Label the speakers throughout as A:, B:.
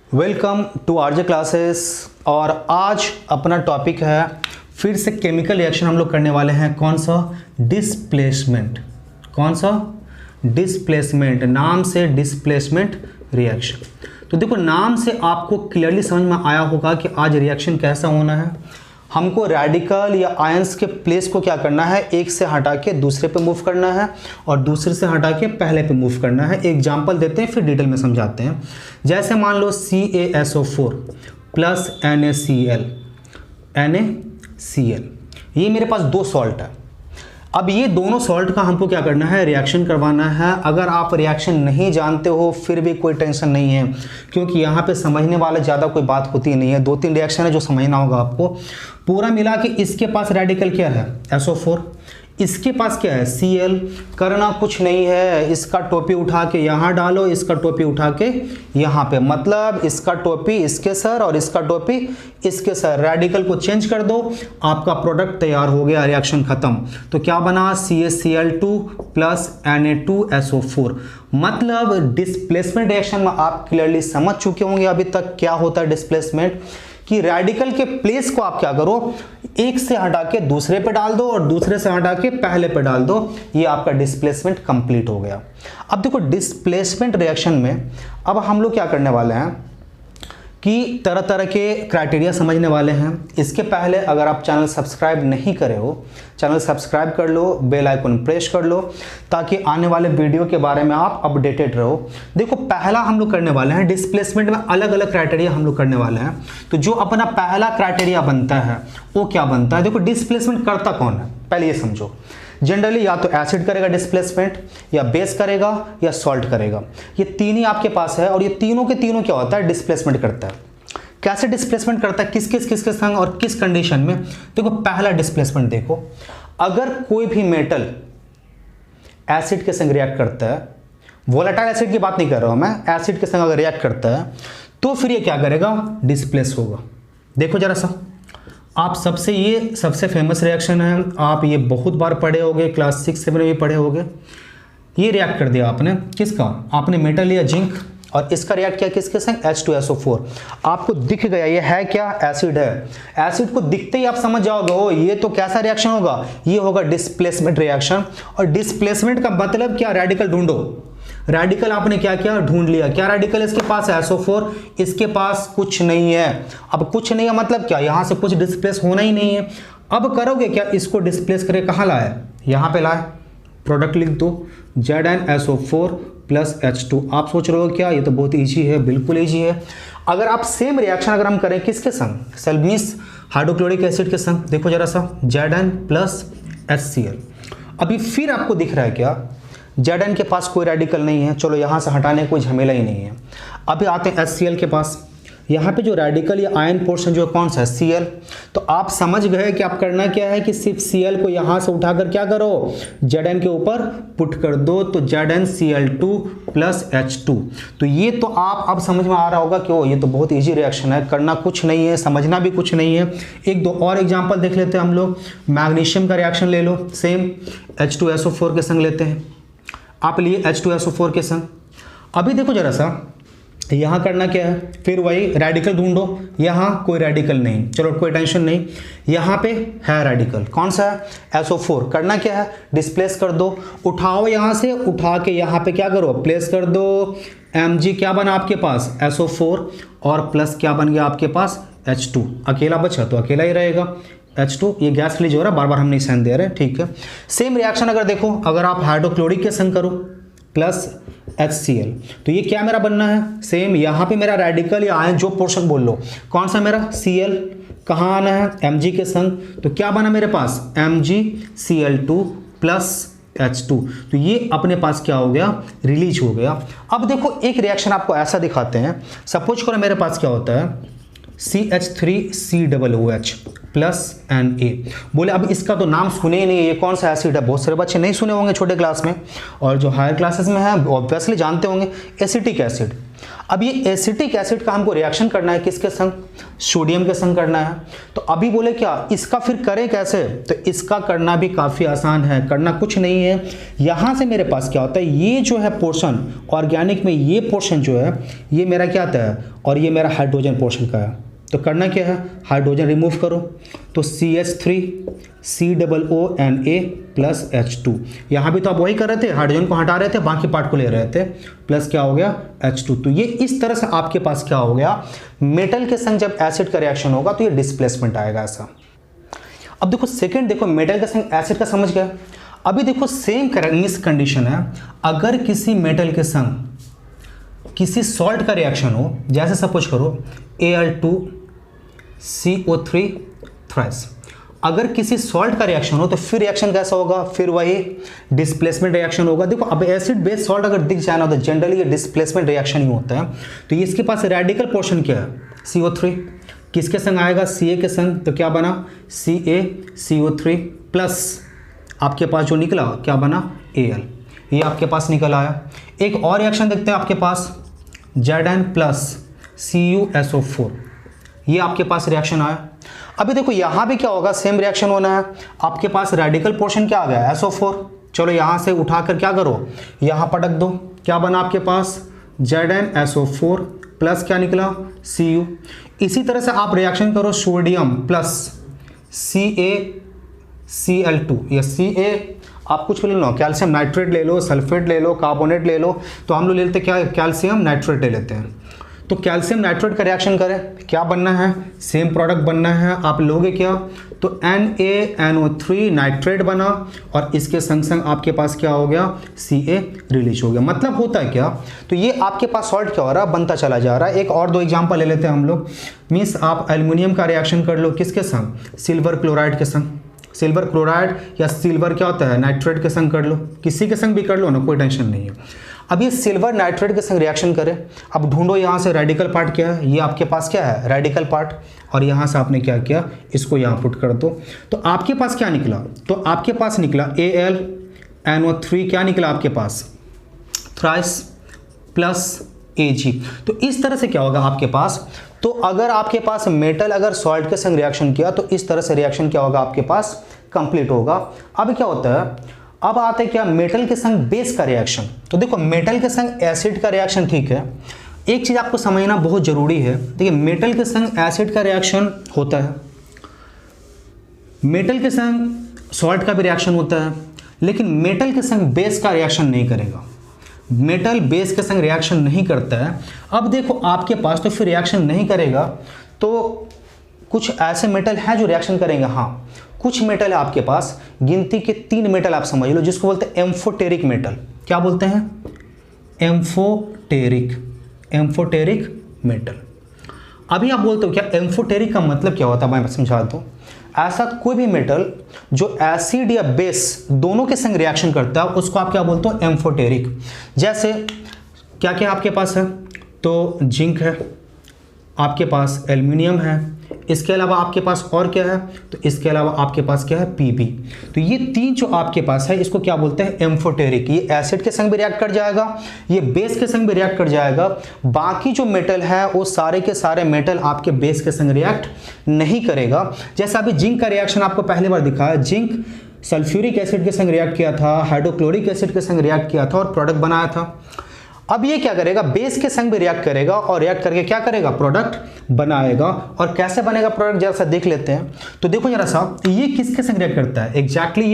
A: Welcome to RJ classes. और आज अपना टॉपिक है फिर से केमिकल रिएक्शन हम लोग करने वाले हैं। कौन सा? डिस्प्लेसमेंट। कौन सा? डिस्प्लेसमेंट। नाम से डिस्प्लेसमेंट रिएक्शन। तो देखो नाम से आपको क्लियरली समझ में आया होगा कि आज रिएक्शन कैसा होना है। हमको रेडिकल या आयंस के प्लेस को क्या करना है, एक से हटा के दूसरे पे मूव करना है और दूसरे से हटा के पहले पे मूव करना है। एग्जांपल देते हैं फिर डिटेल में समझाते हैं। जैसे मान लो CaSO4 प्लस NaCl, ये मेरे पास दो सॉल्ट है। अब ये दोनों सॉल्ट का हमको क्या करना है, रिएक्शन करवाना है। अगर आप रिएक्शन नहीं जानते हो फिर भी कोई टेंशन नहीं है, क्योंकि यहाँ पे समझने वाले ज़्यादा कोई बात होती नहीं है। 2-3 रिएक्शन है जो समझना होगा आपको। पूरा मिला के इसके पास रेडिकल क्या है, SO4, इसके पास क्या है, Cl। करना कुछ नहीं है, इसका टोपी उठा के यहाँ डालो, इसका टोपी उठा के यहाँ पे, मतलब इसका टोपी इसके सर और इसका टोपी इसके सर। रेडिकल को चेंज कर दो, आपका प्रोडक्ट तैयार हो गया, रिएक्शन खत्म। तो क्या बना, CaCl2 प्लस Na2SO4। मतलब डिस्प्लेसमेंट रिएक्शन में आप क्लियरली समझ चुके होंगे अभी तक क्या होता है डिस्प्लेसमेंट, कि रेडिकल के प्लेस को आप क्या करो, एक से हटा के दूसरे पे डाल दो और दूसरे से हटा के पहले पे डाल दो। ये आपका डिस्प्लेसमेंट कंप्लीट हो गया। अब देखो डिस्प्लेसमेंट रिएक्शन में अब हम लोग क्या करने वाले हैं कि तरह तरह के क्राइटेरिया समझने वाले हैं। इसके पहले अगर आप चैनल सब्सक्राइब नहीं करे हो, चैनल सब्सक्राइब कर लो, बेल आइकन प्रेस कर लो, ताकि आने वाले वीडियो के बारे में आप अपडेटेड रहो। देखो पहला हम लोग करने वाले हैं डिस्प्लेसमेंट में अलग अलग क्राइटेरिया हम लोग करने वाले हैं। तो जो अपना पहला क्राइटेरिया बनता है वो क्या बनता है, देखो डिस्प्लेसमेंट करता कौन है पहले ये समझो। जनरली या तो एसिड करेगा डिस्प्लेसमेंट, या बेस करेगा, या सॉल्ट करेगा। ये तीन ही आपके पास है और ये तीनों के तीनों क्या होता है, डिस्प्लेसमेंट करता है। कैसे डिस्प्लेसमेंट करता है, किसके संग और किस कंडीशन में। देखो पहला डिस्प्लेसमेंट देखो, अगर कोई भी मेटल एसिड के संग रिएक्ट करता है, वोलेटाइल एसिड की बात नहीं कर रहा हूं मैं, एसिड के संग अगर रिएक्ट करता है तो फिर ये क्या करेगा, डिस्प्लेस होगा। देखो जरा सा, आप ये सबसे फेमस रिएक्शन है, आप ये बहुत बार पढ़े होंगे, क्लास 6-7 में भी पढ़े होंगे। ये रिएक्ट कर दिया आपने, किसका, आपने मेटल लिया जिंक और इसका रिएक्ट किया किसके संग, H2SO4। आपको दिख गया ये है क्या, एसिड है। एसिड को दिखते ही आप समझ जाओगे ओ ये तो कैसा रिएक्शन होगा, ये होगा डिस्प्लेसमेंट रिएक्शन। और डिस्प्लेसमेंट का मतलब क्या, रेडिकल ढूंढो। रेडिकल आपने क्या किया, ढूंढ लिया। क्या रेडिकल इसके पास है, SO4, इसके पास कुछ नहीं है। अब कुछ नहीं है मतलब क्या, यहां से कुछ डिस्प्लेस होना ही नहीं है। अब करोगे क्या, इसको डिस्प्लेस करके कहां लाए, यहां पे लाए। प्रोडक्ट लिख दो, ZnSO4 प्लस H2। आप सोच रहे हो क्या, ये तो बहुत ईजी है, बिल्कुल ईजी है। अगर आप सेम रिएक्शन अगर हम करें किसके संग, सल्फोनिक हाइड्रोक्लोरिक एसिड के संग, देखो जरा सा, Zn प्लस HCl। अभी फिर आपको दिख रहा है क्या, Zn के पास कोई रेडिकल नहीं है, चलो यहाँ से हटाने कोई झमेला ही नहीं है। अभी आते हैं HCl के पास, यहाँ पे जो रेडिकल या आयन पोर्शन जो कौन सा है, Cl। तो आप समझ गए कि आप करना क्या है कि सिर्फ Cl को यहाँ से उठाकर क्या करो, Zn के ऊपर पुट कर दो, तो ZnCl2 प्लस H2। तो ये तो आप अब समझ में आ रहा होगा कि ओ ये तो बहुत ईजी रिएक्शन है, करना कुछ नहीं है, समझना भी कुछ नहीं है। एक दो और एग्जाम्पल देख लेते हैं हम लोग। मैग्नीशियम का रिएक्शन ले लो, सेम H2SO4 के संग लेते हैं। आप लिए H2SO4 के संग। अभी देखो जरा सा, यहाँ करना क्या है, फिर वही रेडिकल ढूंढो। यहाँ कोई रेडिकल नहीं, चलो कोई टेंशन नहीं। यहाँ पे है रेडिकल, कौन सा है, SO4। करना क्या है, डिस्प्लेस कर दो। उठाओ यहाँ से, उठा के यहाँ पे क्या करो, प्लेस कर दो। Mg क्या बना आपके पास, SO4, और प्लस क्या बन गया आपके पास, H2। अकेला बचा तो अकेला ही रहेगा, H2। ये गैस रिलीज हो रहा है, बार बार हम नहीं सहन दे रहे, ठीक है। सेम रिएक्शन अगर देखो, अगर आप हाइड्रोक्लोरिक के संग करो प्लस HCl, तो ये क्या मेरा बनना है, सेम। यहाँ पे मेरा रेडिकल या आयन जो पोर्शन बोल लो, कौन सा मेरा, Cl। कहाँ आना है, Mg के संग, तो क्या बना मेरे पास, MgCl2 प्लस H2। तो ये अपने पास क्या हो गया, रिलीज हो गया। अब देखो एक रिएक्शन आपको ऐसा दिखाते हैं, सपोज करो मेरे पास क्या होता है, CH3COOH प्लस Na। बोले अब इसका तो नाम सुने ही नहीं, ये कौन सा एसिड है, बहुत सारे बच्चे नहीं सुने होंगे छोटे क्लास में, और जो हायर क्लासेस में है ऑब्वियसली जानते होंगे, एसिटिक एसिड। अब ये एसिटिक एसिड का हमको रिएक्शन करना है किसके संग, सोडियम के संग करना है। तो अभी बोले क्या इसका फिर करें कैसे, तो इसका करना भी काफ़ी आसान है, करना कुछ नहीं है। यहाँ से मेरे पास क्या होता है, ये जो है पोर्शन ऑर्गेनिक में, ये पोर्शन जो है ये मेरा क्या आता है और ये मेरा हाइड्रोजन पोर्शन का है। तो करना क्या है, हाइड्रोजन रिमूव करो, तो CH3 COONA प्लस H2। यहाँ भी तो आप वही कर रहे थे, हाइड्रोजन को हटा रहे थे, बाकी पार्ट को ले रहे थे, प्लस क्या हो गया H2। तो ये इस तरह से आपके पास क्या हो गया, मेटल के संग जब एसिड का रिएक्शन होगा तो ये डिस्प्लेसमेंट आएगा ऐसा। अब देखो सेकेंड, देखो मेटल के संग एसिड का समझ गया। अभी देखो सेम कंडीशन है, अगर किसी मेटल के संग किसी सॉल्ट का रिएक्शन हो, जैसे सपोज करो Al2CO3 थ्राइस, अगर किसी सॉल्ट का रिएक्शन हो तो फिर रिएक्शन कैसा होगा, फिर वही डिस्प्लेसमेंट रिएक्शन होगा। देखो अब एसिड बेस सॉल्ट अगर दिख जाए ना तो जनरली ये डिस्प्लेसमेंट रिएक्शन ही होता है। तो ये इसके पास रेडिकल पोर्शन क्या है, CO3, किसके संग आएगा, Ca के संग, तो क्या बना CaCO3 प्लस आपके पास जो निकला क्या बना Al, ये आपके पास निकल आया। एक और रिएक्शन देखते हैं आपके पास Zn प्लस CuSO4, ये आपके पास रिएक्शन आया। अभी देखो यहाँ भी क्या होगा, सेम रिएक्शन होना है। आपके पास रेडिकल पोर्शन क्या आ गया SO4, चलो यहाँ से उठाकर क्या करो, यहाँ पटक दो, क्या बना आपके पास ZnSO4 प्लस क्या निकला Cu। इसी तरह से आप रिएक्शन करो सोडियम प्लस CaCl2 या Ca, आप कुछ भी ले लो, कैल्शियम नाइट्रेट ले लो, सल्फेट ले लो, कार्बोनेट ले लो, तो हम लोग ले लेते क्या, कैल्शियम नाइट्रेट ले लेते हैं। तो कैल्शियम नाइट्रेट का रिएक्शन करें, क्या बनना है, सेम प्रोडक्ट बनना है, आप लोगे क्या, तो NaNO3 नाइट्रेट बना और इसके संग संग आपके पास क्या हो गया, Ca रिलीज हो गया। मतलब होता है क्या, तो ये आपके पास सॉल्ट क्या हो रहा है, बनता चला जा रहा है। एक और दो एग्जांपल ले लेते हैं हम लोग। मीन्स आप एल्युमिनियम का रिएक्शन कर लो किसके संग, सिल्वर क्लोराइड के संग, सिल्वर क्लोराइड या सिल्वर क्या होता है नाइट्रेट के संग कर लो, किसी के संग भी कर लो ना, कोई टेंशन नहीं है। अब ये सिल्वर नाइट्रेट के संग रिएक्शन करें, अब ढूंढो यहाँ से रेडिकल पार्ट क्या है, ये आपके पास क्या है रेडिकल पार्ट, और यहाँ से आपने क्या किया, इसको यहाँ पुट कर दो, तो आपके पास क्या निकला, तो आपके पास निकला AlNO3 क्या निकला आपके पास थ्राइस प्लस Ag। तो इस तरह से क्या होगा आपके पास, तो अगर आपके पास मेटल अगर सॉल्ट के संग रिएक्शन किया तो इस तरह से रिएक्शन क्या होगा आपके पास कंप्लीट होगा। अब क्या होता है, अब आते हैं क्या मेटल के संग बेस का रिएक्शन। तो देखो मेटल के संग एसिड का रिएक्शन ठीक है, एक चीज आपको समझना बहुत जरूरी है। देखिए मेटल के संग एसिड का रिएक्शन होता है, मेटल के संग सॉल्ट का भी रिएक्शन होता है, लेकिन मेटल के संग बेस का रिएक्शन नहीं करेगा, मेटल बेस के संग रिएक्शन नहीं करता है। अब देखो आपके पास तो फिर रिएक्शन नहीं करेगा, तो कुछ ऐसे मेटल हैं जो रिएक्शन करेंगे, हाँ कुछ मेटल है आपके पास, गिनती के 3 मेटल आप समझ लो, जिसको बोलते हैं एम्फोटेरिक मेटल। क्या बोलते हैं, एम्फोटेरिक मेटल। अभी आप बोलते हो क्या एम्फोटेरिक का मतलब क्या होता है, मैं समझा दूं। ऐसा कोई भी मेटल जो एसिड या बेस दोनों के संग रिएक्शन करता है उसको आप क्या बोलते हो, एम्फोटेरिक। जैसे क्या क्या आपके पास है, तो जिंक है, आपके पास एल्युमिनियम है, इसके अलावा आपके पास और क्या है, तो इसके अलावा आपके पास क्या है Pb। तो ये 3 जो आपके पास है इसको क्या बोलते हैं एम्फोटेरिक। ये एसिड के संग भी रिएक्ट कर जाएगा, ये बेस के संग भी रिएक्ट कर जाएगा। बाकी जो मेटल है वो सारे के सारे मेटल आपके बेस के संग रिएक्ट नहीं करेगा। जैसे अभी जिंक का रिएक्शन आपको पहली बार दिखाया, जिंक सल्फ्यूरिक एसिड के संग रिएक्ट किया था, हाइड्रोक्लोरिक एसिड के संग रिएक्ट किया था और प्रोडक्ट बनाया था। अब ये क्या करेगा, बेस के संग भी रिएक्ट करेगा और रिएक्ट करके क्या करेगा, प्रोडक्ट बनाएगा। और कैसे बनेगा प्रोडक्ट जरा सा देख लेते हैं। तो देखो जरा सा, ये किसके संग रिएक्ट करता है, एग्जैक्टली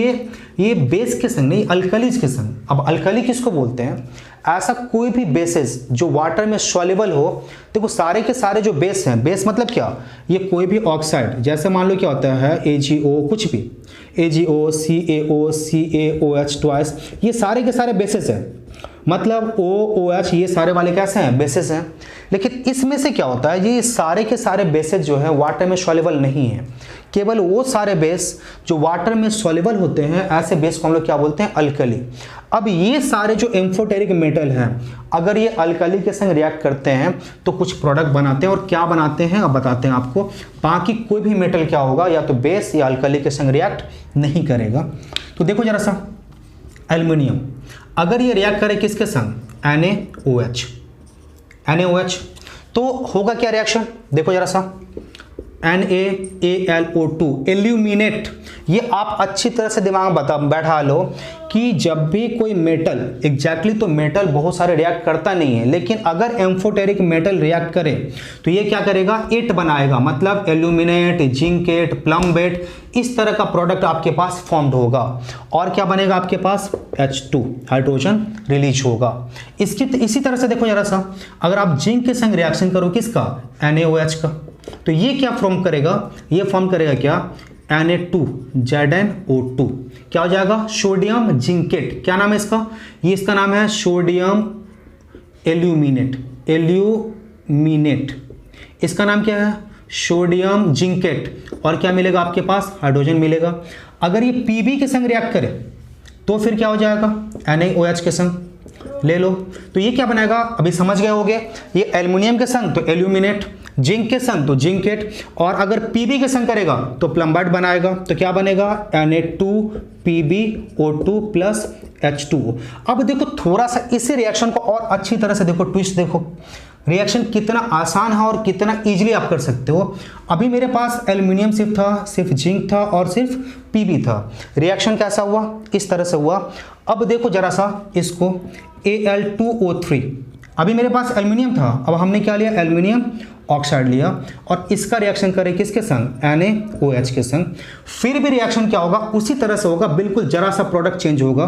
A: ये बेस के संग नहीं, अल्कलीज के संग। अब अल्कली किसको बोलते हैं, ऐसा कोई भी बेसेस जो वाटर में सॉल्युबल हो। देखो सारे के सारे जो बेस हैं, बेस मतलब क्या, ये कोई भी ऑक्साइड, जैसे मान लो क्या होता है AgO, कुछ भी AgO, CaO, CaOH ट्वाइस, ये सारे के सारे बेसेस हैं, मतलब OOH, ये सारे वाले कैसे हैं, बेसेस हैं। लेकिन इसमें से क्या होता है, ये सारे के सारे बेसेस जो है वाटर में सॉल्युबल नहीं है। केवल वो सारे बेस जो वाटर में सॉल्युबल होते हैं, ऐसे बेस को हम लोग क्या बोलते हैं, अल्कली। अब ये सारे जो एम्फोटेरिक मेटल हैं, अगर ये अल्कली के संग रिएक्ट करते हैं तो कुछ प्रोडक्ट बनाते हैं, और क्या बनाते हैं अब बताते हैं आपको। बाकी कोई भी मेटल क्या होगा, या तो बेस या अल्कली के संग रिएक्ट नहीं करेगा। तो देखो जरा सा, एल्युमिनियम अगर ये रिएक्ट करे किसके संग, NaOH, NaOH। तो होगा क्या रिएक्शन, देखो जरा सा, NaAlO2 एल्यूमिनेट। ये आप अच्छी तरह से दिमाग में बैठा लो कि जब भी कोई मेटल, एग्जैक्टली तो मेटल बहुत सारे रिएक्ट करता नहीं है, लेकिन अगर एम्फोटेरिक मेटल रिएक्ट करे तो ये क्या करेगा, एट बनाएगा, मतलब एल्यूमिनेट, जिंकेट, प्लम्बेट, इस तरह का प्रोडक्ट आपके पास फॉर्म्ड होगा। और क्या बनेगा आपके पास, H2 हाइड्रोजन रिलीज होगा। इसी तरह से देखो जरा सा, अगर आप जिंक के संग रिएक्शन करो किसका, NaOH का, तो ये क्या फॉर्म करेगा, ये फॉर्म करेगा क्या, Na2ZnO2। क्या हो जाएगा, सोडियम जिंकेट। क्या नाम है इसका, ये इसका नाम है सोडियम एल्यूमिनेट। इसका नाम क्या है, सोडियम जिंकेट। और क्या मिलेगा आपके पास, हाइड्रोजन मिलेगा। अगर ये Pb के संग रिएक्ट करे तो फिर क्या हो जाएगा, NaOH के संग ले लो, तो ये क्या बनाएगा, अभी समझ गए होगे, ये एल्युमिनियम के संग तो एल्यूमिनेट, जिंक के संग तो जिंकेट, और अगर Pb के संग करेगा तो प्लम्बाइट बनाएगा। तो क्या बनेगा, Na2PbO2 प्लस H2O। अब देखो थोड़ा सा इसी रिएक्शन को और अच्छी तरह से देखो, ट्विस्ट देखो, रिएक्शन कितना आसान है और कितना इजीली आप कर सकते हो। अभी मेरे पास एल्युमिनियम सिर्फ था, सिर्फ जिंक था और सिर्फ Pb था। रिएक्शन कैसा हुआ, इस तरह से हुआ। अब देखो जरा सा इसको, Al2O3, अभी मेरे पास एल्युमिनियम था, अब हमने क्या लिया, एल्युमिनियम ऑक्साइड लिया, और इसका रिएक्शन करें किसके संग, NaOH के संग। फिर भी रिएक्शन क्या होगा, उसी तरह से होगा, बिल्कुल जरा सा प्रोडक्ट चेंज होगा।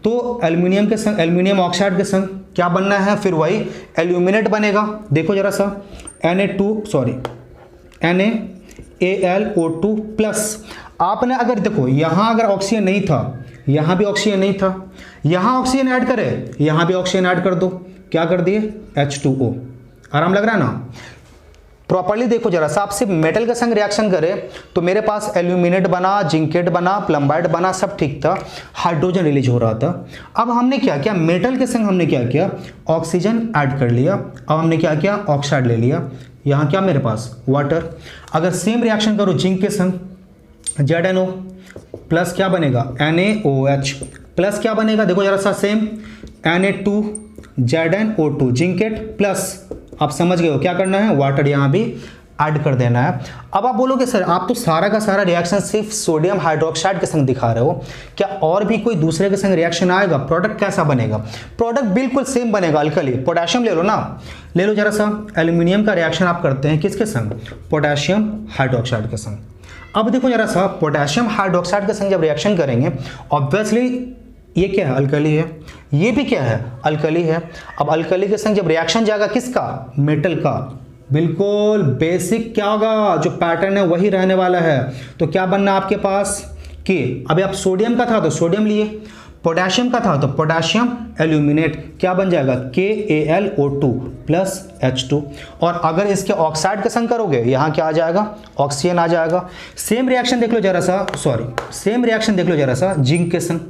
A: तो एल्युमिनियम के संग, एल्युमिनियम ऑक्साइड के संग क्या बनना है, फिर वही एल्यूमिनेट बनेगा। देखो जरा सा, NaAlO2 प्लस, आपने अगर देखो यहाँ अगर ऑक्सीजन नहीं था, यहाँ भी ऑक्सीजन नहीं था, यहाँ ऑक्सीजन ऐड करे, यहाँ भी ऑक्सीजन ऐड कर दो, क्या कर दिए, H2O। आराम लग रहा है ना। प्रॉपर्ली देखो जरा सा, आप सिर्फ मेटल के संग रिएक्शन करें तो मेरे पास एल्यूमिनेट बना, जिंकेट बना, प्लम्बाइट बना, सब ठीक था, हाइड्रोजन रिलीज हो रहा था। अब हमने क्या किया, मेटल के संग हमने क्या किया, ऑक्सीजन ऐड कर लिया। अब हमने क्या किया, ऑक्साइड ले लिया, यहाँ क्या मेरे पास, वाटर। अगर सेम रिएक्शन करो जिंक के संग, ZnO प्लस क्या बनेगा, NaOH प्लस क्या बनेगा, देखो जरा सा सेम, Na2ZnO2 जिंकेट प्लस, आप समझ गए हो क्या करना है, वाटर यहाँ भी ऐड कर देना है। अब आप बोलोगे सर आप तो सारा का सारा रिएक्शन सिर्फ सोडियम हाइड्रोक्साइड के संग दिखा रहे हो, क्या और भी कोई दूसरे के संग रिएक्शन आएगा, प्रोडक्ट कैसा बनेगा, प्रोडक्ट बिल्कुल सेम बनेगा, अल्कली। पोटेशियम ले लो ना, ले लो जरा सा, एल्यूमिनियम का रिएक्शन आप करते हैं किसके संग, पोटेशियम हाइड्रोक्साइड के संग। अब देखो जरा सा, पोटेशियम हाइड्रोक्साइड के संग जब रिएक्शन करेंगे, ऑब्वियसली ये क्या है, अल्कली है, ये भी क्या है, अल्कली है। अब अल्कली के संग जब रिएक्शन जाएगा किसका, मेटल का, बिल्कुल बेसिक क्या होगा, जो पैटर्न है वही रहने वाला है। तो क्या बनना आपके पास, कि अभी आप सोडियम का था तो सोडियम लिए, पोटेशियम का था तो पोटेशियम एल्यूमिनेट, क्या बन जाएगा, KaLO2 प्लस H2। और अगर इसके ऑक्साइड के संग करोगे, यहाँ क्या आ जाएगा, ऑक्सीजन आ जाएगा। सेम रिएक्शन देख लो जरा सा, सेम रिएक्शन देख लो जरा सा, जिंक के संग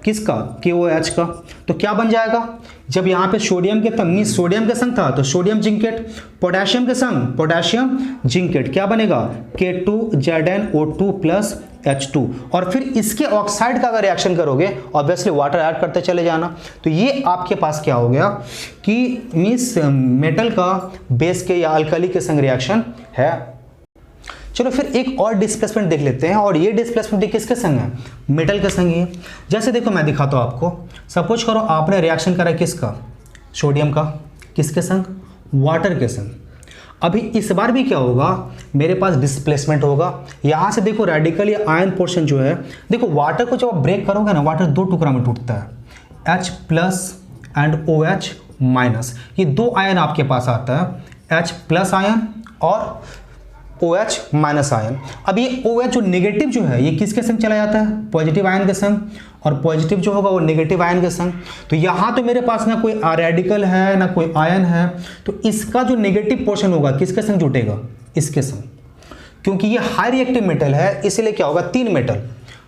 A: किसका, KOH का, तो क्या बन जाएगा, जब यहाँ पे सोडियम के मीन सोडियम के संग था तो सोडियम जिंकेट, पोटेशियम के संग पोटेशियम जिंकेट, क्या बनेगा, K2ZnO2 प्लस H2। और फिर इसके ऑक्साइड का अगर रिएक्शन करोगे, ऑब्वियसली वाटर ऐड करते चले जाना। तो ये आपके पास क्या हो गया कि मीन्स मेटल का बेस के या अल्कली के संग रिएक्शन है। चलो फिर एक और डिस्प्लेसमेंट देख लेते हैं, और ये डिस्प्लेसमेंट किसके संग है, मेटल के संग है। जैसे देखो मैं दिखाता हूँ आपको, सपोज करो आपने रिएक्शन करा किसका, सोडियम का, किसके संग, वाटर के संग। अभी इस बार भी क्या होगा, मेरे पास डिस्प्लेसमेंट होगा। यहाँ से देखो रेडिकल या आयन पोर्शन जो है, देखो वाटर को जब आप ब्रेक करोगे ना, वाटर दो टुकड़ा में टूटता है, H plus and OH minus, ये दो आयन आपके पास आता है, H प्लस आयन और OH माइनस आयन। अब ये OH जो नेगेटिव जो है, ये किसके संग चला जाता है, पॉजिटिव आयन के संग, और पॉजिटिव जो होगा वो नेगेटिव आयन के संग। तो यहाँ तो मेरे पास ना कोई रेडिकल है ना कोई आयन है, तो इसका जो नेगेटिव पोर्शन होगा किसके संग जुटेगा, इसके संग। क्योंकि ये हाई रिएक्टिव मेटल है, इसीलिए क्या होगा, तीन मेटल,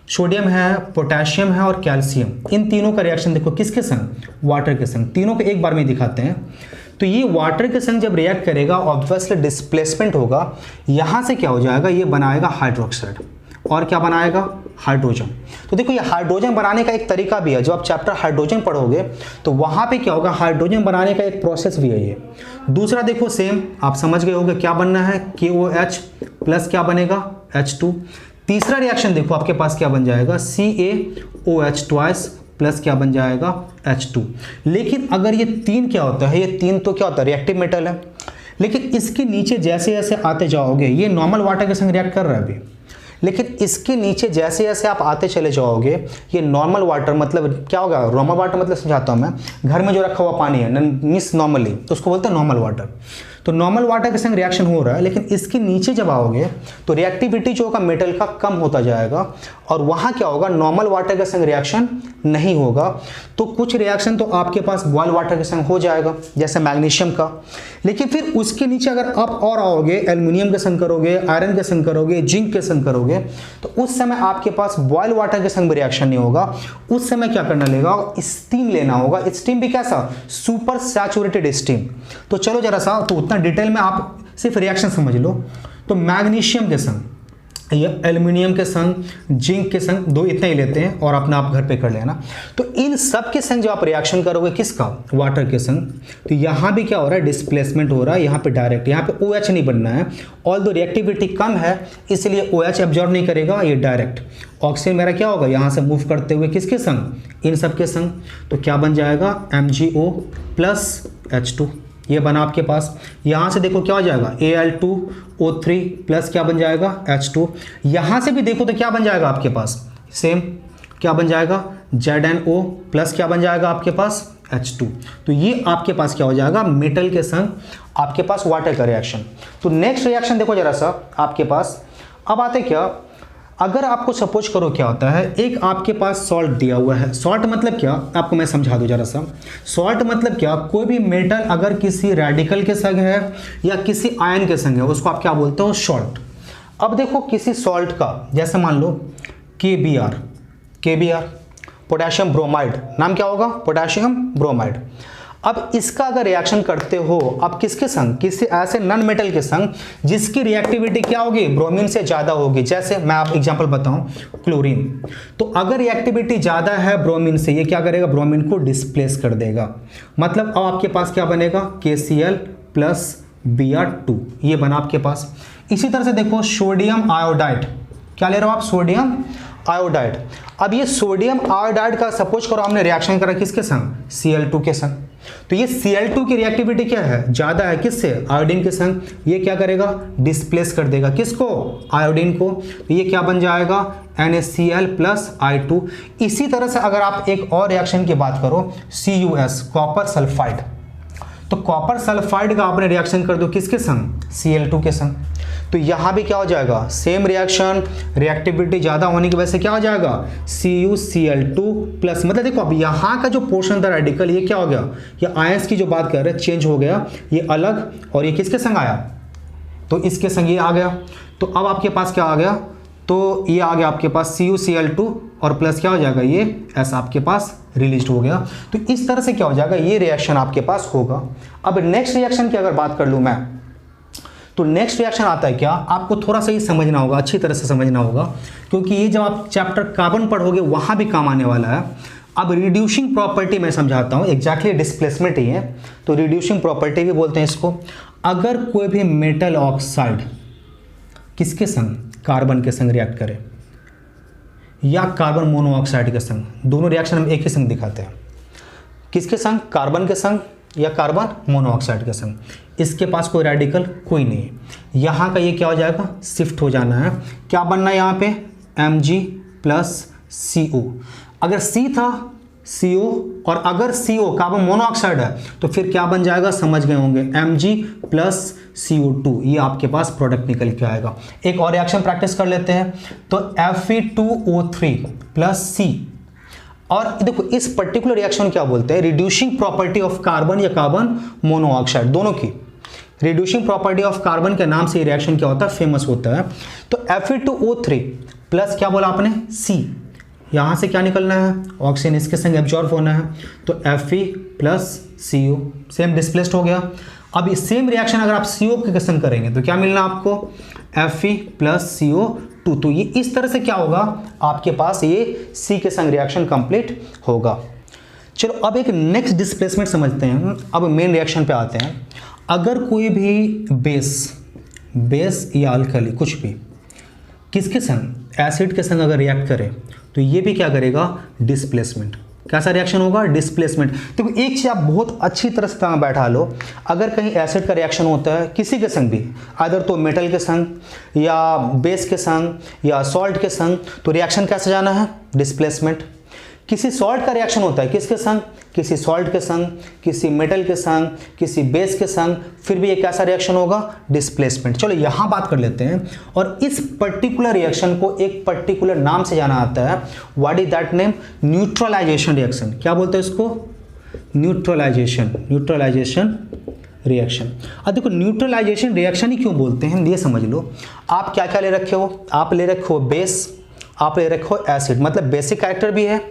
A: सोडियम है, पोटेशियम है और कैल्शियम, इन तीनों का रिएक्शन देखो किसके संग, वाटर के संग। तीनों को एक बार में दिखाते हैं। तो ये वाटर के संग जब रिएक्ट करेगा, ऑब्वियसली डिस्प्लेसमेंट होगा, यहाँ से क्या हो जाएगा, ये बनाएगा हाइड्रोक्साइड, और क्या बनाएगा, हाइड्रोजन। तो देखो ये हाइड्रोजन बनाने का एक तरीका भी है, जब आप चैप्टर हाइड्रोजन पढ़ोगे तो वहाँ पे क्या होगा, हाइड्रोजन बनाने का एक प्रोसेस भी है ये। दूसरा देखो सेम आप समझ गए होंगे क्या बनना है, KOH प्लस क्या बनेगा, H2। तीसरा रिएक्शन देखो आपके पास क्या बन जाएगा, CaOH ट्वाइस प्लस क्या बन जाएगा, H2। लेकिन अगर ये तीन क्या होता है, ये तीन तो क्या होता है, रिएक्टिव मेटल है। लेकिन इसके नीचे जैसे जैसे आते जाओगे, ये नॉर्मल वाटर के संग रिएक्ट कर रहा है अभी, लेकिन इसके नीचे जैसे जैसे आप आते चले जाओगे, ये नॉर्मल वाटर मतलब क्या होगा, नॉर्मल वाटर मतलब समझाता हूँ मैं, घर में जो रखा हुआ पानी है मीन्स नॉर्मली, तो उसको बोलते हैं नॉर्मल वाटर। तो नॉर्मल वाटर के संग रिएक्शन हो रहा है, लेकिन इसके नीचे जब आओगे तो रिएक्टिविटी जो होगा मेटल का कम होता जाएगा, और वहाँ क्या होगा, नॉर्मल वाटर के संग रिएक्शन नहीं होगा। तो कुछ रिएक्शन तो आपके पास बॉयल वाटर के संग हो जाएगा, जैसे मैग्नीशियम का। लेकिन फिर उसके नीचे अगर आप और आओगे, एल्युमिनियम के संग करोगे, आयरन के संग करोगे, जिंक के संग करोगे, तो उस समय आपके पास बॉयल वाटर के संग भी रिएक्शन नहीं होगा। उस समय क्या करना लेगा, स्टीम लेना होगा। स्टीम भी कैसा, सुपर सैचुरेटेड स्टीम। तो चलो जरा सा, तो उतना डिटेल में आप सिर्फ रिएक्शन समझ लो। तो मैग्नीशियम के संग या एल्युमिनियम के संग, जिंक के संग, दो इतना ही लेते हैं और अपना आप घर पे कर लेना। तो इन सब के संग जो आप रिएक्शन करोगे, किसका, वाटर के संग, तो यहाँ भी क्या हो रहा है, डिस्प्लेसमेंट हो रहा है। यहाँ पे डायरेक्ट, यहाँ पे OH नहीं बनना है, ऑल दो रिएक्टिविटी कम है इसलिए OH एब्जॉर्ब नहीं करेगा, ये डायरेक्ट ऑक्सीजन मेरा क्या होगा, यहाँ से मूव करते हुए किसके संग, इन सब के संग। तो क्या बन जाएगा, MgO प्लस H2, ये बना आपके पास। यहाँ से देखो क्या हो जाएगा, Al2O3 प्लस क्या बन जाएगा, H2। यहाँ से भी देखो तो क्या बन जाएगा आपके पास, सेम क्या बन जाएगा, ZnO प्लस क्या बन जाएगा आपके पास, H2। तो ये आपके पास क्या हो जाएगा, मेटल के संग आपके पास वाटर का रिएक्शन। तो नेक्स्ट रिएक्शन देखो जरा सा आपके पास। अब आते क्या, अगर आपको सपोज करो क्या होता है, एक आपके पास सॉल्ट दिया हुआ है। सॉल्ट मतलब क्या, आपको मैं समझा दूं जरा सा। सॉल्ट मतलब क्या, कोई भी मेटल अगर किसी रेडिकल के संग है या किसी आयन के संग है, उसको आप क्या बोलते हो, सॉल्ट। अब देखो किसी सॉल्ट का, जैसे मान लो KBr पोटेशियम ब्रोमाइड, नाम क्या होगा, पोटेशियम ब्रोमाइड। अब इसका अगर रिएक्शन करते हो आप किसके संग, किसी ऐसे नॉन मेटल के संग जिसकी रिएक्टिविटी क्या होगी, ब्रोमीन से ज्यादा होगी। जैसे मैं आप एग्जांपल बताऊं, क्लोरीन। तो अगर रिएक्टिविटी ज्यादा है ब्रोमीन से, ये क्या करेगा, ब्रोमीन को डिस्प्लेस कर देगा। मतलब अब आपके पास क्या बनेगा, KCl प्लस Br2, ये बना आपके पास। इसी तरह से देखो सोडियम आयोडाइड, क्या ले रहे हो आप, सोडियम आयोडाइड। अब ये सोडियम आयोडाइड का सपोज करो हमने रिएक्शन करा किसके संग, Cl2 के संग। तो ये Cl2 की रिएक्टिविटी क्या है, ज्यादा है, किससे, आयोडीन के संग। ये क्या करेगा, डिस्प्लेस कर देगा किसको, आयोडीन को। तो ये क्या बन जाएगा, NaCl प्लस I2। इसी तरह से अगर आप एक और रिएक्शन की बात करो, CuS कॉपर सल्फाइड, तो कॉपर सल्फाइड का आपने रिएक्शन कर दो किसके संग, Cl2 के संग। तो यहां भी क्या हो जाएगा, सेम रिएक्शन, रिएक्टिविटी ज्यादा होने की वजह से क्या हो जाएगा, CuCl2 प्लस। मतलब देखो अब यहां का जो पोर्शन था रेडिकल, ये क्या हो गया, ये आयंस की जो बात कर रहे हैं चेंज हो गया, ये अलग, और ये किसके संग आया, तो इसके संग ये आ गया। तो अब आपके पास क्या आ गया, तो ये आ गया आपके पास CuCl2 और प्लस क्या हो जाएगा, ये S आपके पास रिलीज हो गया। तो इस तरह से क्या हो जाएगा, ये रिएक्शन आपके पास होगा। अब नेक्स्ट रिएक्शन की अगर बात कर लूं मैं, तो नेक्स्ट रिएक्शन आता है क्या, आपको थोड़ा सा ही समझना होगा, अच्छी तरह से समझना होगा, क्योंकि ये जब आप चैप्टर कार्बन पढ़ोगे वहां भी काम आने वाला है। अब रिड्यूसिंग प्रॉपर्टी मैं समझाता हूं, एग्जैक्टली डिस्प्लेसमेंट ही है, तो रिड्यूसिंग प्रॉपर्टी भी बोलते हैं इसको। अगर कोई भी मेटल ऑक्साइड किसके संग, कार्बन के संग रिएक्ट करे या कार्बन मोनोऑक्साइड के संग, दोनों रिएक्शन हम एक ही संग दिखाते हैं, किसके संग, कार्बन के संग या कार्बन मोनोऑक्साइड के संग। इसके पास कोई रेडिकल कोई नहीं है, यहाँ का ये क्या हो जाएगा, शिफ्ट हो जाना है। क्या बनना है यहाँ पे, Mg प्लस CO। अगर C था CO, और अगर CO कार्बन मोनोऑक्साइड है तो फिर क्या बन जाएगा, समझ गए होंगे, Mg प्लस CO2, ये आपके पास प्रोडक्ट निकल के आएगा। एक और रिएक्शन प्रैक्टिस कर लेते हैं, तो Fe2O3 प्लस C। और देखो इस पर्टिकुलर रिएक्शन क्या बोलते हैं, रिड्यूसिंग प्रॉपर्टी ऑफ कार्बन या कार्बन मोनोऑक्साइड, दोनों की रिड्यूसिंग प्रॉपर्टी ऑफ कार्बन के नाम से ये रिएक्शन क्या होता है, फेमस होता है। तो Fe2O3 प्लस क्या बोला आपने, C, यहाँ से क्या निकलना है, ऑक्सीजन इसके संग एब्जॉर्ब होना है, तो Fe plus CO, same displaced हो गया। अब सेम रिएक्शन अगर आप CO के संग करेंगे तो क्या मिलना आपको, Fe प्लस CO 2। तो ये इस तरह से क्या होगा, आपके पास ये C के संग रिएक्शन कंप्लीट होगा। चलो अब एक नेक्स्ट डिस्प्लेसमेंट समझते हैं। अब मेन रिएक्शन पे आते हैं। अगर कोई भी बेस या अल्कली कुछ भी किसके संग, एसिड के संग अगर रिएक्ट करे तो ये भी क्या करेगा, डिस्प्लेसमेंट। कैसा रिएक्शन होगा, डिस्प्लेसमेंट। देखो एक चीज़ आप बहुत अच्छी तरह से बैठा लो, अगर कहीं एसिड का रिएक्शन होता है किसी के संग भी, अदर तो मेटल के संग या बेस के संग या सॉल्ट के संग, तो रिएक्शन कैसे जाना है, डिस्प्लेसमेंट। किसी सॉल्ट का रिएक्शन होता है किसके संग, किसी सॉल्ट के संग, किसी मेटल के संग, किसी बेस के संग, फिर भी ये कैसा रिएक्शन होगा, डिस्प्लेसमेंट। चलो यहाँ बात कर लेते हैं। और इस पर्टिकुलर रिएक्शन को एक पर्टिकुलर नाम से जाना आता है। What is that name, neutralisation reaction. क्या बोलते हैं इसको, न्यूट्रलाइजेशन रिएक्शन। अब देखो न्यूट्रलाइजेशन रिएक्शन ही क्यों बोलते हैं, ये समझ लो। आप क्या क्या ले रखे हो, आप ले रखे हो बेस, आप ले रखो एसिड, मतलब बेसिक कैरेक्टर भी है,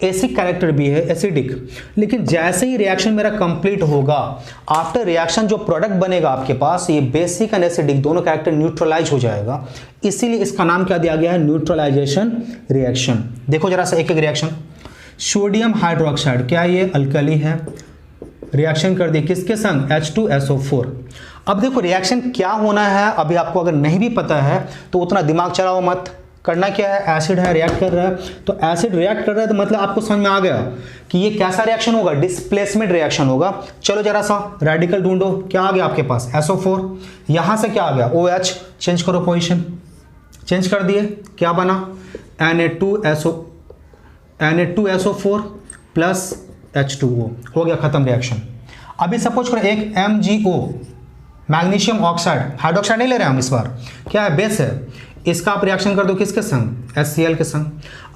A: एसिड कैरेक्टर भी है, एसिडिक। लेकिन जैसे ही रिएक्शन मेरा कंप्लीट होगा, आफ्टर रिएक्शन जो प्रोडक्ट बनेगा आपके पास, ये बेसिक एंड एसिडिक दोनों कैरेक्टर न्यूट्रलाइज हो जाएगा। इसीलिए इसका नाम क्या दिया गया है, न्यूट्रलाइजेशन रिएक्शन। देखो जरा सा एक एक रिएक्शन। सोडियम हाइड्रोक्साइड, क्या ये अल्कली है, रिएक्शन कर दी किसके संग, H2SO4। अब देखो रिएक्शन क्या होना है, अभी आपको अगर नहीं भी पता है तो उतना दिमाग चलाओ मत। करना क्या है, एसिड है, रिएक्ट कर रहा है, तो एसिड रिएक्ट कर रहा है तो मतलब आपको समझ में आ गया कि ये कैसा रिएक्शन होगा, डिस्प्लेसमेंट रिएक्शन होगा। चलो जरा सा रेडिकल ढूंढो, क्या आ गया आपके पास, SO4। यहां से क्या आ गया, OH, चेंज करो पोजीशन, चेंज कर दिए, क्या बना, Na2SO4 प्लस H2O, हो गया खत्म रिएक्शन। अभी सपोज करो एक MgO, मैग्नीशियम ऑक्साइड, हाइड्रोक्साइड नहीं ले रहे हम इस बार, क्या है, बेस है, इसका आप रिएक्शन कर दो किसके संग, HCl के संग।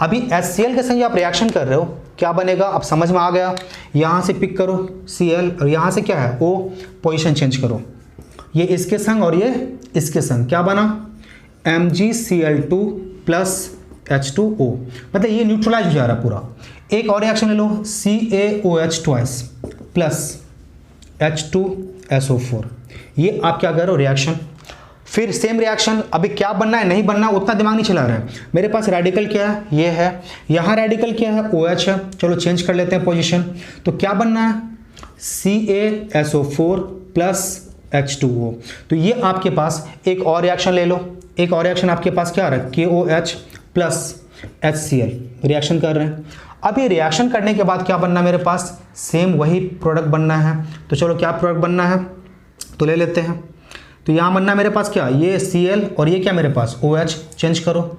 A: अभी HCl के संग आप रिएक्शन कर रहे हो, क्या बनेगा, अब समझ में आ गया। यहाँ से पिक करो Cl और यहाँ से क्या है O, पोजीशन चेंज करो, ये इसके संग और ये इसके संग, क्या बना, MgCl2 प्लस H2O, मतलब ये न्यूट्रलाइज हो जा रहा है पूरा। एक और रिएक्शन ले लो, CaOH ट्वाइस प्लस H2SO4, ये आप क्या कर रहे हो, रिएक्शन। फिर सेम रिएक्शन, अभी क्या बनना है नहीं बनना उतना दिमाग नहीं चला रहे हैं। मेरे पास रेडिकल क्या है, ये है, यहाँ रेडिकल क्या है, OH है, चलो चेंज कर लेते हैं पोजीशन। तो क्या बनना है, CaSO4 प्लस H2O। तो ये आपके पास एक और रिएक्शन ले लो, एक और रिएक्शन आपके पास क्या आ रहा है, KOH प्लस HCl, रिएक्शन कर रहे हैं। अब ये रिएक्शन करने के बाद क्या बनना है मेरे पास, सेम वही प्रोडक्ट बनना है। तो चलो क्या प्रोडक्ट बनना है, तो ले लेते हैं। तो यहाँ बनना मेरे पास क्या, ये Cl और ये क्या मेरे पास OH, चेंज करो,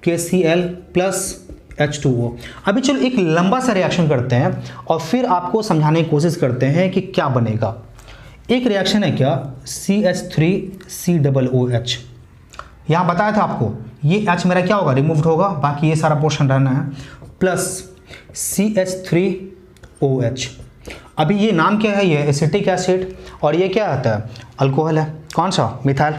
A: KCl प्लस H2O। अभी चलो एक लंबा सा रिएक्शन करते हैं और फिर आपको समझाने की कोशिश करते हैं कि क्या बनेगा। एक रिएक्शन है क्या, CH3COOH, यहाँ बताया था आपको, ये H मेरा क्या होगा, रिमूव्ड होगा, बाकी ये सारा पोर्शन रहना है, प्लस CH3OH। अभी ये नाम क्या है, ये एसिटिक एसिड और ये क्या आता है, अल्कोहल है, कौन सा, मिथाइल।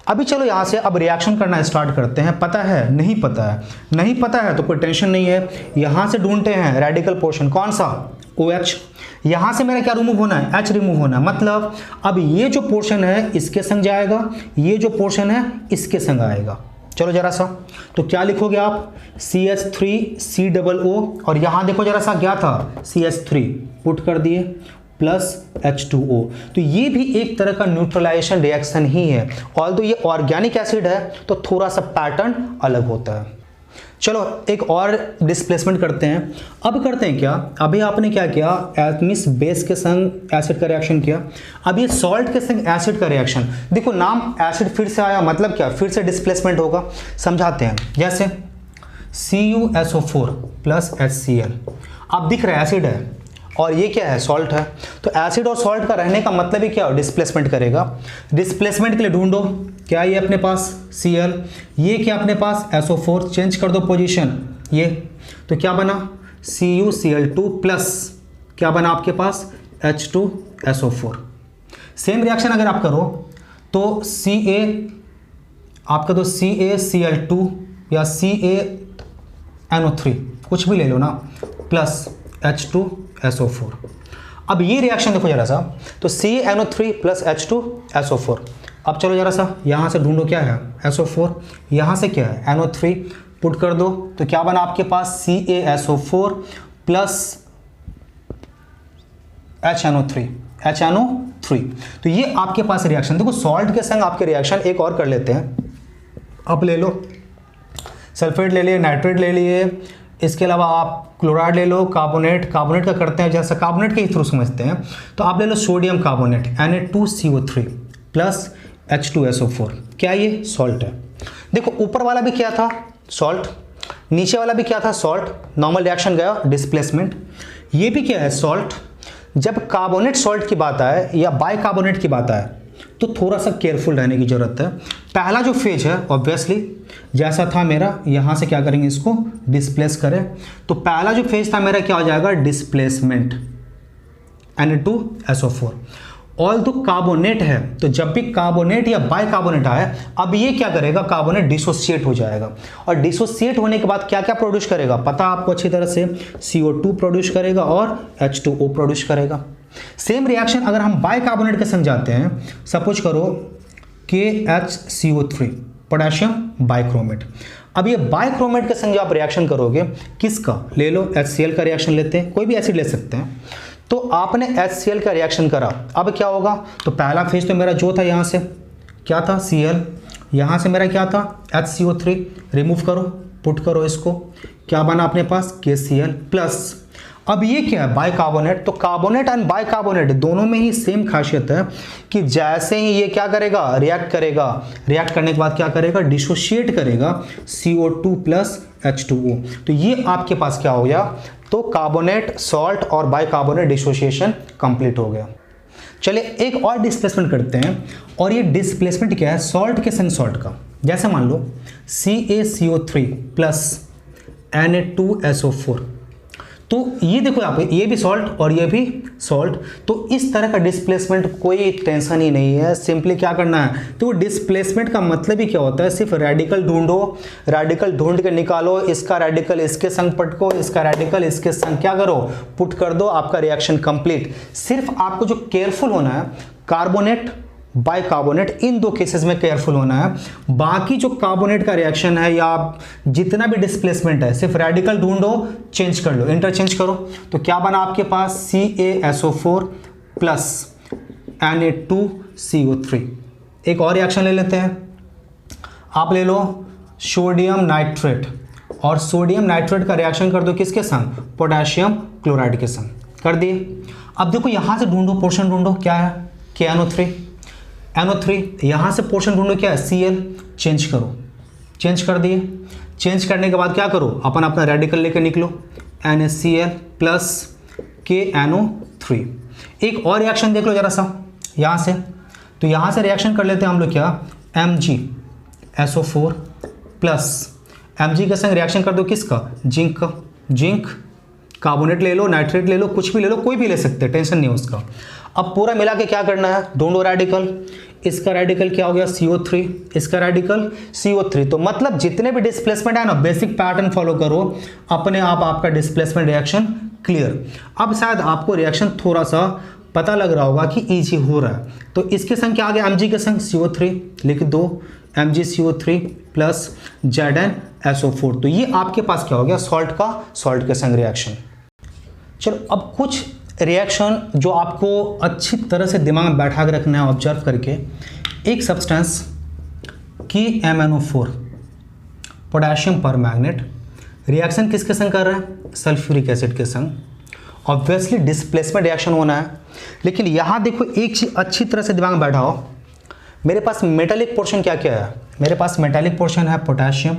A: अभी चलो यहाँ से अब रिएक्शन करना स्टार्ट करते हैं। पता है नहीं पता है, नहीं पता है तो कोई टेंशन नहीं है, यहाँ से ढूंढते हैं रेडिकल पोर्शन, कौन सा, OH। यहाँ से मेरा क्या रिमूव होना है, H रिमूव होना है, मतलब अब ये जो पोर्शन है इसके संग जाएगा, ये जो पोर्शन है इसके संग आएगा। चलो जरा सा, तो क्या लिखोगे आप, CH3COO और यहाँ देखो जरा सा क्या था, CH3 पुट कर दिए प्लस H2O। तो ये भी एक तरह का न्यूट्रलाइजेशन रिएक्शन ही है, ऑल्दो ये ऑर्गेनिक एसिड है तो थोड़ा सा पैटर्न अलग होता है। चलो एक और डिस्प्लेसमेंट करते हैं। अब करते हैं क्या, अभी आपने क्या किया, मींस बेस के संग एसिड का रिएक्शन किया, अब ये सॉल्ट के संग एसिड का रिएक्शन। देखो नाम एसिड फिर से आया, मतलब क्या, फिर से डिस्प्लेसमेंट होगा, समझाते हैं। जैसे CuSO4 प्लस HCl, अब दिख रहा है एसिड है और ये क्या है, सॉल्ट है। तो एसिड और सॉल्ट का रहने का मतलब ही क्या हो, डिस्प्लेसमेंट करेगा। डिस्प्लेसमेंट के लिए ढूंढो, क्या ये अपने पास Cl, ये क्या अपने पास SO4, चेंज कर दो पोजीशन, ये तो क्या बना, CuCl2 प्लस क्या बना आपके पास, H2SO4। सेम रिएक्शन अगर आप करो तो आपका तो CaCl2 या CaNO3 कुछ भी ले लो ना, प्लस H2SO4। अब ये रिएक्शन देखो जरा सा, तो CaNO3 प्लस H2SO4 अब चलो जरा सा यहाँ से ढूंढो क्या है SO4, यहाँ से क्या है NO3, पुट कर दो तो क्या बना आपके पास CaSO4 प्लस HNO3। तो ये आपके पास रिएक्शन, देखो सॉल्ट के संग आपके रिएक्शन एक और कर लेते हैं। अब ले लो सल्फेट ले लिए, नाइट्रेट ले लिए, इसके अलावा आप क्लोराइड ले लो, कार्बोनेट का करते हैं जैसा कार्बोनेट के ही थ्रू समझते हैं। तो आप ले लो sodium carbonate Na2CO3 plus H2SO4, क्या ये सॉल्ट है। देखो ऊपर वाला भी क्या था सॉल्ट, नीचे वाला भी क्या था सॉल्ट, नॉर्मल रिएक्शन गया डिस्प्लेसमेंट, ये भी क्या है सॉल्ट। जब कार्बोनेट सॉल्ट की बात आए या बाइकार्बोनेट की बात आए तो थोड़ा सा केयरफुल रहने की जरूरत है। पहला जो फेज है ऑब्वियसली जैसा था मेरा, यहाँ से क्या करेंगे इसको डिस्प्लेस करें, तो पहला जो फेज था मेरा क्या हो जाएगा डिस्प्लेसमेंट Na2SO4। ऑल दो कार्बोनेट है तो जब भी कार्बोनेट या बाइकार्बोनेट आए अब ये क्या करेगा कार्बोनेट डिसोसिएट हो जाएगा, और डिसोसिएट होने के बाद क्या क्या प्रोड्यूस करेगा पता आपको अच्छी तरह से, CO2 प्रोड्यूस करेगा और H2O प्रोड्यूस करेगा। सेम रिएक्शन अगर हम बाइकार्बोनेट के संग जाते हैं, सपोज करो KHCO3 पोटेशियम बाइक्रोमेट। अब ये बाइक्रोमेट के संग जो आप रिएक्शन करोगे किसका, ले लो HCl का रिएक्शन लेते हैं, कोई भी एसिड ले सकते हैं। तो आपने HCl का रिएक्शन करा, अब क्या होगा, तो पहला फेज तो मेरा जो था यहाँ से क्या था Cl, यहाँ से मेरा क्या था HCO3, रिमूव करो पुट करो इसको, क्या बना अपने पास KCl प्लस। अब ये क्या है बाइकार्बोनेट, तो कार्बोनेट एंड बाइकार्बोनेट दोनों में ही सेम खासियत है कि जैसे ही ये क्या करेगा रिएक्ट करेगा, रिएक्ट करने के बाद क्या करेगा डिसोशिएट करेगा CO2 प्लस H2O। तो ये आपके पास क्या हो गया, तो कार्बोनेट सॉल्ट और बाइकार्बोनेट डिसोसिएशन कंप्लीट हो गया। चलिए एक और डिस्प्लेसमेंट करते हैं, और ये डिस्प्लेसमेंट क्या है सॉल्ट के संग सॉल्ट का। जैसे मान लो CaCO3 प्लस Na2SO4, तो ये देखो यहाँ पे ये भी सॉल्ट और ये भी सॉल्ट, तो इस तरह का डिस्प्लेसमेंट कोई टेंशन ही नहीं है। सिंपली क्या करना है, तो डिस्प्लेसमेंट का मतलब ही क्या होता है, सिर्फ रेडिकल ढूंढो, रेडिकल ढूंढ के निकालो, इसका रेडिकल इसके संग पटको, इसका रेडिकल इसके संग क्या करो पुट कर दो, आपका रिएक्शन कंप्लीट। सिर्फ आपको जो केयरफुल होना है कार्बोनेट बाइकार्बोनेट, इन दो केसेस में केयरफुल होना है। बाकी जो कार्बोनेट का रिएक्शन है या जितना भी डिस्प्लेसमेंट है सिर्फ रेडिकल ढूंढो, चेंज कर लो, इंटरचेंज करो। तो क्या बना आपके पास CaSO4 प्लस Na2CO3। एक और रिएक्शन ले लेते हैं, आप ले लो सोडियम नाइट्रेट, और सोडियम नाइट्रेट का रिएक्शन कर दो किसके संग, पोटेशियम क्लोराइड के संग, कर दिए। अब देखो यहां से ढूंढो पोर्शन ढूंढो, क्या है NO3, यहाँ से पोर्शन ढूंढो क्या है Cl, चेंज करो, चेंज कर दिए। चेंज करने के बाद क्या करो अपन अपना रेडिकल लेकर निकलो NaCl प्लस KNO3। एक और रिएक्शन देख लो जरा सा यहाँ से, तो यहाँ से रिएक्शन कर लेते हैं हम लोग क्या MgSO4 प्लस Mg के संग रिएक्शन कर दो किसका जिंक का, जिंक कार्बोनेट ले लो, नाइट्रेट ले लो, कुछ भी ले लो, कोई भी ले सकते हैं, टेंशन नहीं है उसका। अब पूरा मिला के क्या करना है, ढूंढो रेडिकल, इसका रेडिकल क्या हो गया CO3, इसका रेडिकल CO3। तो मतलब जितने भी डिस्प्लेसमेंट है ना बेसिक पैटर्न फॉलो करो, अपने आप आपका डिस्प्लेसमेंट रिएक्शन क्लियर। अब शायद आपको रिएक्शन थोड़ा सा पता लग रहा होगा कि इजी हो रहा है, तो इसके संग क्या आ गया Mg के संग CO3 लिख दो, MgCO3 प्लस ZnSO4। तो ये आपके पास क्या हो गया सॉल्ट का सॉल्ट के संग रिएक्शन। चलो अब कुछ रिएक्शन जो आपको अच्छी तरह से दिमाग में बैठा के रखना है ऑब्जर्व करके। एक substance KMnO4 potassium permanganate reaction किसके संग कर रहा है, सल्फ्यूरिक एसिड के संग। ऑब्वियसली डिस्प्लेसमेंट रिएक्शन होना है, लेकिन यहाँ देखो एक चीज़ अच्छी तरह से दिमाग में बैठाओ, मेरे पास मेटालिक पोर्शन क्या क्या है, मेरे पास मेटालिक पोर्शन है पोटेशियम,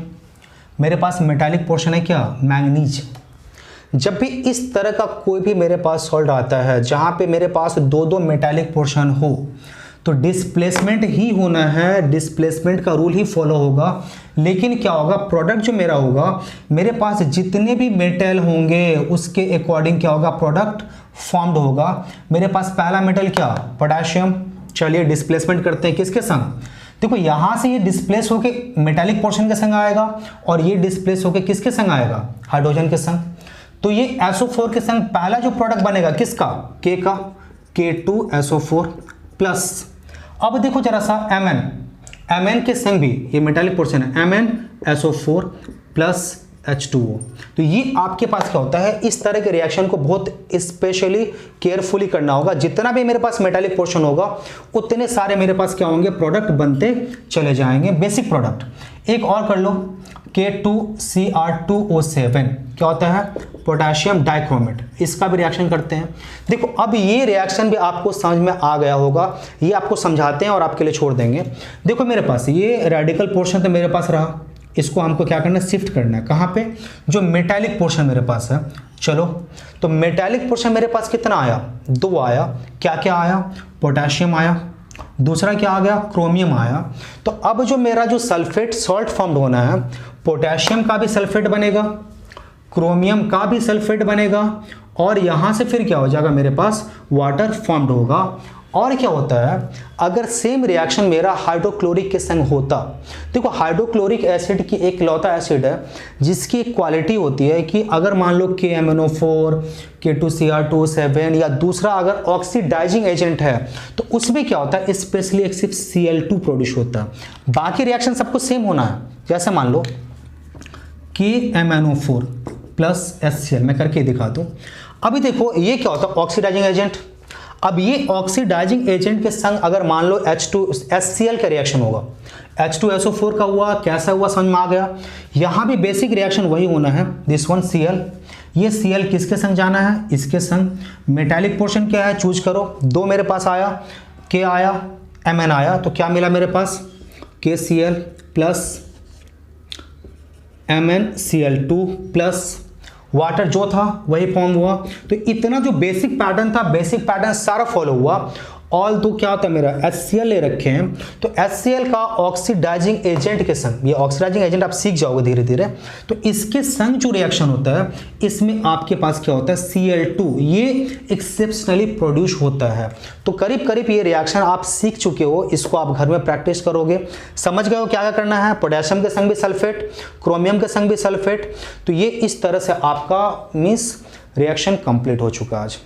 A: मेरे पास मेटालिक पोर्शन है क्या मैंगनीज। जब भी इस तरह का कोई भी मेरे पास सॉल्ट आता है जहाँ पे मेरे पास दो दो मेटालिक पोर्शन हो तो डिस्प्लेसमेंट ही होना है, डिस्प्लेसमेंट का रूल ही फॉलो होगा। लेकिन क्या होगा प्रोडक्ट जो मेरा होगा, मेरे पास जितने भी मेटल होंगे उसके अकॉर्डिंग क्या होगा प्रोडक्ट फॉर्म्ड होगा। मेरे पास पहला मेटल क्या पोटेशियम, चलिए डिस्प्लेसमेंट करते हैं किसके संग, देखो यहाँ से ये डिस्प्लेस होके मेटालिक पोर्शन के संग आएगा और ये डिस्प्लेस होके किसके संग आएगा हाइड्रोजन के संग। तो ये SO4 के संग पहला जो प्रोडक्ट बनेगा किसका K का, K2SO4 प्लस। अब देखो जरा सा Mn के संग भी ये मेटालिक पोर्शन है, MnSO4 प्लस H2O। तो ये आपके पास क्या होता है, इस तरह के रिएक्शन को बहुत स्पेशली केयरफुली करना होगा। जितना भी मेरे पास मेटालिक पोर्शन होगा उतने सारे मेरे पास क्या होंगे, प्रोडक्ट बनते चले जाएंगे, बेसिक प्रोडक्ट। एक और कर लो, K2Cr2O7 क्या होता है, पोटेशियम डाइक्रोमेट, इसका भी रिएक्शन करते हैं। देखो अब ये रिएक्शन भी आपको समझ में आ गया होगा, ये आपको समझाते हैं और आपके लिए छोड़ देंगे। देखो मेरे पास ये रेडिकल पोर्शन तो मेरे पास रहा, इसको हमको क्या करना है, शिफ्ट करना है कहाँ पे, जो मेटालिक पोर्शन मेरे पास है। चलो तो मेटालिक पोर्शन मेरे पास कितना आया, 2 आया। क्या क्या आया, पोटेशियम आया, दूसरा क्या आ गया, क्रोमियम आया। तो अब जो मेरा जो सल्फेट सॉल्ट फॉर्म्ड होना है, पोटेशियम का भी सल्फेट बनेगा, क्रोमियम का भी सल्फेट बनेगा, और यहां से फिर क्या हो जाएगा, मेरे पास वाटर फॉर्म्ड होगा। और क्या होता है, अगर सेम रिएक्शन मेरा हाइड्रोक्लोरिक के संग होता, देखो हाइड्रोक्लोरिक एसिड की एक लौता एसिड है जिसकी एक क्वालिटी होती है कि अगर मान लो KMnO4, K2Cr2O7 या दूसरा अगर ऑक्सीडाइजिंग एजेंट है तो उसमें क्या होता है, स्पेशली एक सिर्फ Cl2 प्रोड्यूस होता है। बाकी रिएक्शन सबको सेम होना है। जैसे मान लो KMnO4 प्लस HCl, मैं करके दिखा दूं। अभी देखो ये क्या होता है, ऑक्सीडाइजिंग एजेंट। अब ये ऑक्सीडाइजिंग एजेंट के संग अगर मान लो HCl का रिएक्शन होगा, H2SO4 का हुआ, कैसा हुआ समझ में आ गया। यहाँ भी बेसिक रिएक्शन वही होना है, दिस वन Cl। ये Cl किसके संग जाना है, इसके संग। मेटालिक पोर्शन क्या है, चूज करो। 2 मेरे पास आया, K आया, Mn आया, तो क्या मिला मेरे पास, KCl plus MnCl2 plus water जो था वही फॉर्म हुआ। तो इतना जो बेसिक पैटर्न था, बेसिक पैटर्न सारा फॉलो हुआ। ऑल तो क्या होता है, मेरा HCl ले रखे हैं, तो HCl का ऑक्सीडाइजिंग एजेंट के संग, ये ऑक्सीडाइजिंग एजेंट आप सीख जाओगे धीरे धीरे, तो इसके संग जो रिएक्शन होता है इसमें आपके पास क्या होता है, Cl2, ये एक्सेप्शनली प्रोड्यूस होता है। तो करीब करीब ये रिएक्शन आप सीख चुके हो, इसको आप घर में प्रैक्टिस करोगे, समझ गए हो क्या क्या करना है। पोटेशियम के संग भी सल्फेट, क्रोमियम के संग भी सल्फेट। तो ये इस तरह से आपका मीन्स रिएक्शन कंप्लीट हो चुका आज।